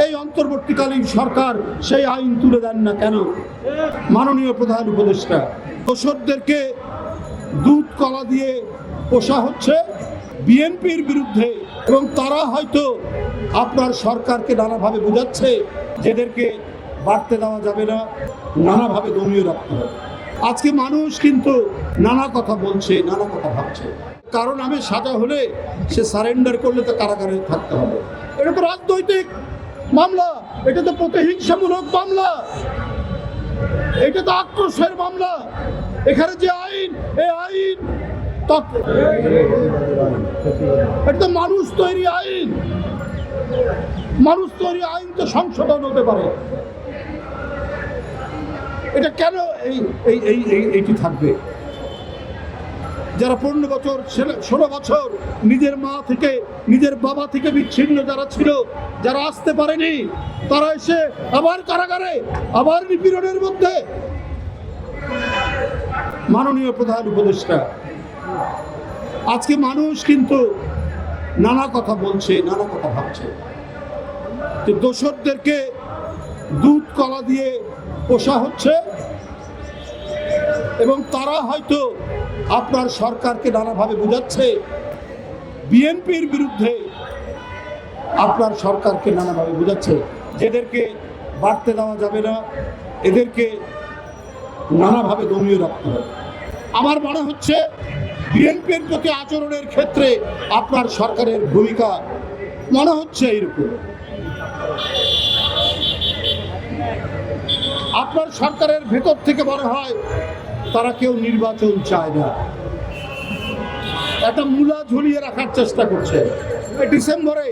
এই অন্তর্বর্তীকালীন সরকার সেই আইন তুলে দেন না কেন? মাননীয় প্রধান উপদেষ্টা, দোষরদেরকে দুধ কলা দিয়ে পোষা হচ্ছে বিএনপির বিরুদ্ধে, এবং তারা হয়তো আপনার সরকারকে নানাভাবে বোঝাচ্ছে যেদেরকে বাড়তে দেওয়া যাবে না, নানাভাবে দমিয়ে রাখতে হবে। আজকে মানুষ কিন্তু নানা কথা বলছে, নানা কথা ভাবছে। কারণ আমি সাজা হলে সে সারেন্ডার করলে তো কারাগারে থাকতে হবে। এটা তো রাজনৈতিক মামলা, এটা তো প্রতিহিংসামূলক মামলা, এটা তো আক্রোশের মামলা। এখানে যে আইন, এই আইন এটা তো মানুষ তৈরি আইন। মানুষ তৈরি আইন তো সংশোধন হতে পারে। এটা কেন এইটি থাকবে? যারা 15 বছর 16 বছর নিজের মা থেকে নিজের বাবা থেকে বিচ্ছিন্ন যারা ছিল, যারা আসতে পারেনি, তারা এসে আবার কারাগারে, আবার নিপীড়নের মধ্যে। মাননীয় প্রধান উপদেষ্টা, আজকে মানুষ কিন্তু নানা কথা বলছে, নানা কথা ভাবছে। যে দোষরদেরকে দুধ কলা দিয়ে পোষা হচ্ছে, এবং তারা হয়তো আপনার সরকারকে নানাভাবে বোঝাচ্ছে বিএনপির বিরুদ্ধে, আপনার সরকারকে নানাভাবে বোঝাচ্ছে এদেরকে বাড়তে দেওয়া যাবে না, এদেরকে নানাভাবে দমিয়ে রাখতে হবে। আমার মনে হচ্ছে বিএনপির প্রতি আচরণের ক্ষেত্রে আপনার সরকারের ভূমিকা মনে হচ্ছে এইরকম। আপনার সরকারের ভেতর থেকে মনে হয় তারা কেউ নির্বাচন চায় না, একটা মূলা ঝুলিয়ে রাখার চেষ্টা করছে। ডিসেম্বরে,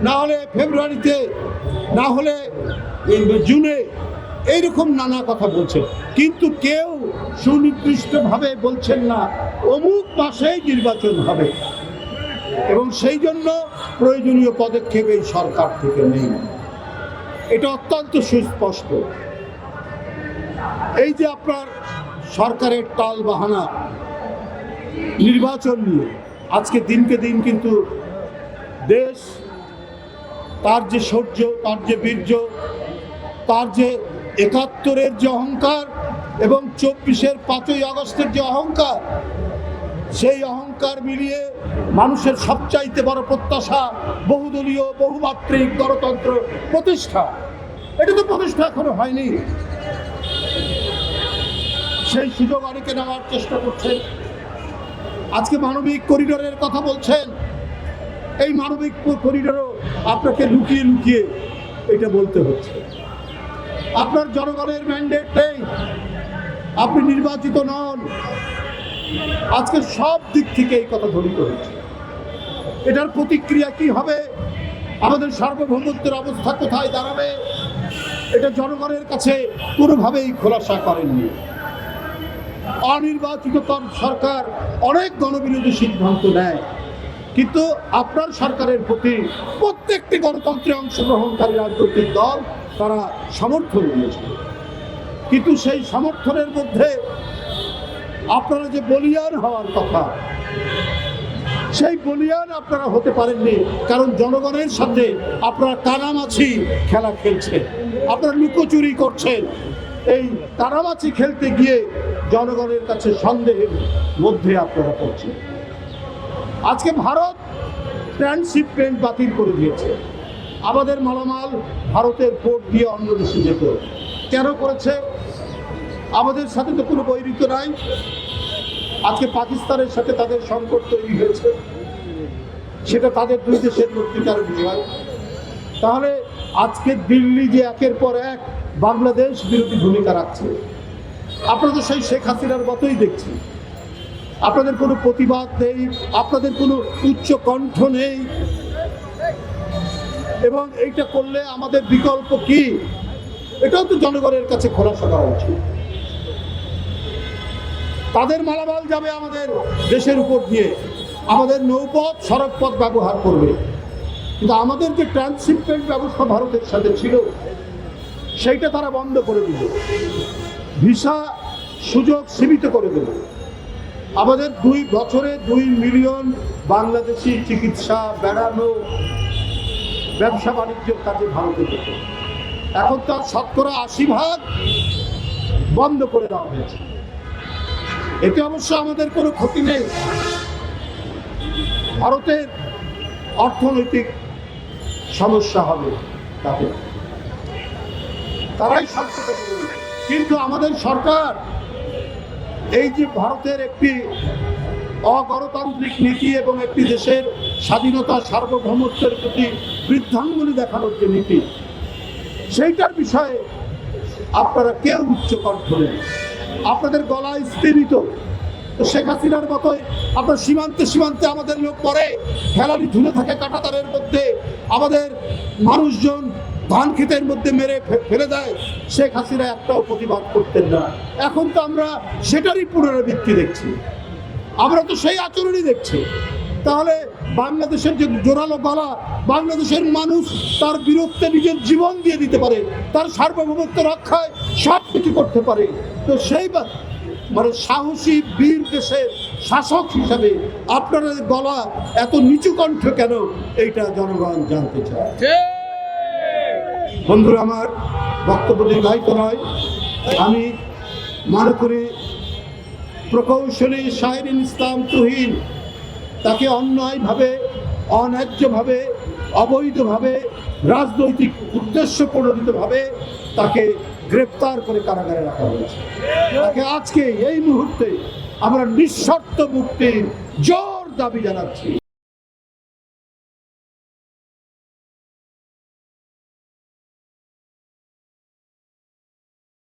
না হলে ফেব্রুয়ারিতে, না হলে জুনে, এইরকম নানা কথা বলছে, কিন্তু কেউ সুনির্দিষ্টভাবে বলছেন না অমুক মাসেই নির্বাচন হবে, এবং সেই জন্য প্রয়োজনীয় পদক্ষেপ এই সরকার থেকে নেই। এটা অত্যন্ত সুস্পষ্ট। এই যে আপনার সরকারের টাল বাহানা নির্বাচন নিয়ে, আজকে দিনকে দিন কিন্তু দেশ তার যে শৌর্য, তার যে বীর্য, তার যে ৭১-এর যে অহংকার এবং ২৪-এর ৫ই আগস্টের যে অহংকার, সেই অহংকার মিলিয়ে মানুষের সবচাইতে বড় প্রত্যাশা বহুদলীয় বহুমাত্রিক গণতন্ত্র প্রতিষ্ঠা। এটা তো প্রতিষ্ঠা এখনো হয়নি। সেই সুযোগ অনেকে নেওয়ার চেষ্টা করছেন। আজকে মানবিক করিডোরের কথা বলছেন, এই মানবিক করিডোরও আপনাকে লুকিয়ে লুকিয়ে এটা বলতে হচ্ছে। আপনার জনগণের ম্যান্ডেট নেই, আপনি নির্বাচিত নন। আজকে সব দিক থেকে এই কথা ধ্বনিত হচ্ছে। এটার প্রতিক্রিয়া কি হবে, আমাদের সার্বভৌমত্বের অবস্থা কোথায় দাঁড়াবে, এটা জনগণের কাছে কোনোভাবেই খোলাসা করেননি। অনির্বাচিত সরকার অনেক গণবিরোধী সিদ্ধান্ত নেয়, কিন্তু আপনার সরকারের প্রতি প্রত্যেকটি গণতন্ত্রে অংশগ্রহণকারী রাজনৈতিক দল তারা সমর্থন দিয়েছে, কিন্তু সেই সমর্থনের মধ্যে আপনারা যে বলিয়ান হওয়ার কথা, সেই বলিয়ান আপনারা হতে পারেননি। কারণ জনগণের সাথে আপনারা কানামাছি খেলা খেলছেন, আপনারা লুকোচুরি করছেন। এই কানামাছি খেলতে গিয়ে জনগণের কাছে সন্দেহের মধ্যে আপনারা পড়ছেন। আজকে ভারত ট্রান্সশিপমেন্ট বাতিল করে দিয়েছে, আমাদের মালামাল ভারতের পোর্ট দিয়ে অন্য দেশে যেত। কেন করেছে? আমাদের সাথে তো কোনো বৈরিতা নাই। আজকে পাকিস্তানের সাথে তাদের সংকট তৈরি হয়েছে, সেটা তাদের দুই দেশের মধ্যকার বিষয়। তাহলে আজকে দিল্লি যে একের পর এক বাংলাদেশ বিরোধী ভূমিকা রাখছে, আপনারা তো সেই শেখ হাসিনার মতোই দেখছি। আপনাদের কোনো প্রতিবাদ নেই, আপনাদের কোনো উচ্চ কণ্ঠ নেই, এবং এইটা করলে আমাদের বিকল্প কি, এটাও তো জনগণের কাছে খোলাসা করা উচিত। তাদের মালামাল যাবে আমাদের দেশের উপর দিয়ে, আমাদের নৌপথ সড়কপথ ব্যবহার করবে, কিন্তু আমাদের যে ট্রান্সশিপমেন্ট ব্যবস্থা ভারতের সাথে ছিল সেইটা তারা বন্ধ করে দিল, ভিসা সুযোগ সীমিত করে দিল। আমাদের 2 বছরে 2 মিলিয়ন বাংলাদেশি চিকিৎসা, বেড়ানো, ব্যবসা বাণিজ্যের কাজে ভারতে যেত। এখন তার 80% বন্ধ করে দেওয়া হয়েছে। এতে অবশ্য আমাদের কোনো ক্ষতি নেই। ভারতের অর্থনৈতিক সমস্যা হবে, তাতে তারাই সংকটে পড়বে। কিন্তু আমাদের সরকার এই যে ভারতের একটি অগণতান্ত্রিক নীতি এবং একটি দেশের স্বাধীনতা সার্বভৌমত্বের প্রতি বৃদ্ধাঙ্গুলি দেখানোর যে নীতি, সেইটার বিষয়ে আপনারা কেউ উচ্চকণ্ঠ নেই। আপনাদের গলায় স্থিরিত। তো শেখ হাসিনার মতোই আপনার সীমান্তে সীমান্তে আমাদের লোক পরে ফেলানি ঝুলে থাকে কাঁটাতারের মধ্যে, আমাদের মানুষজন ধান ক্ষেতের মধ্যে মেরে ফেলে দেয়। শেখ হাসিনা একটাও প্রতিবাদ করতেন না। এখন তো আমরা সেটারই পুনরাবৃত্তি দেখছি, আমরা তো সেই আচরণই দেখছি। তাহলে বাংলাদেশের যে জোরালো গলা, বাংলাদেশের মানুষ তার বিরুদ্ধে নিজের জীবন দিয়ে দিতে পারে, তার সার্বভৌমত্ব রক্ষায় সব কিছু করতে পারে। তো সেই মানে সাহসী বীর দেশের শাসক হিসাবে আপনাদের গলা এত নিচু কণ্ঠ কেন, এইটা জনগণ জানতে চায়। বন্ধুরা, আমার বক্তব্য দীর্ঘায়িত নয়। আমি মনে করি প্রকৌশলী শাহরিন ইসলাম তুহিন, তাকে অন্যায়ভাবে, অন্যায্যভাবে, অবৈধভাবে, রাজনৈতিক উদ্দেশ্য প্রণোদিতভাবে তাকে গ্রেপ্তার করে কারাগারে রাখা হয়েছে। তাকে আজকে এই মুহূর্তে আমরা নিঃশর্ত মুক্তির জোর দাবি জানাচ্ছি।